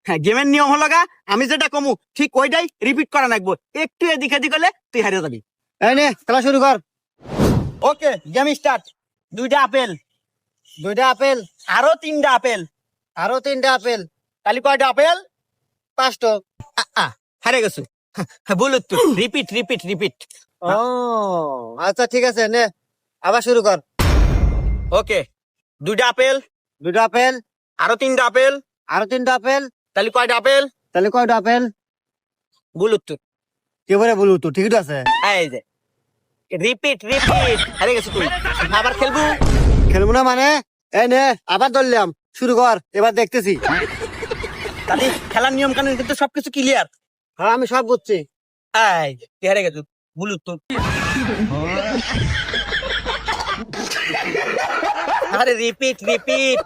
হ্যাঁ, গেমের নিয়ম হলো গা আমি যেটা কমু ঠিক ওইটাই রিপিট করা লাগবো, একটু এদিক এদিক হলে তুই হারিয়ে যাবি। এই নে খেলা শুরু কর। ওকে, গেম স্টার্ট। দুইটা আপেল, দুইটা আপেল, আরো তিনটা আপেল, আরো তিনটা আপেল, তাহলে কয়টা আপেল? 5টো। হারিয়ে গেছো। ভুল উত্তর, রিপিট রিপিট রিপিট। ও আচ্ছা ঠিক আছে, নে আবার শুরু কর। ওকে, দুইটা আপেল, দুইটা আপেল, আরো তিনটা আপেল, আরো তিনটা আপেল, তাহলে কয়টা আপেল? তাহলে কয়টা আপেল? ভুল উত্তর। কি বলে বলু তো ঠিক আছে। এই যে রিপিট রিপিট, হারিয়ে গেছো তুই। আবার খেলবো? খেলবো না মানে? এই নে আবার ধরলাম, শুরু কর, এবার দেখতেছি। তাহলে খেলার নিয়ম কানুন কিন্তু সবকিছু ক্লিয়ার। হ্যাঁ আমি সব বুঝছি। এই তুই হারিয়ে গেছো, ভুল উত্তর। আরে রিপিট রিপিট।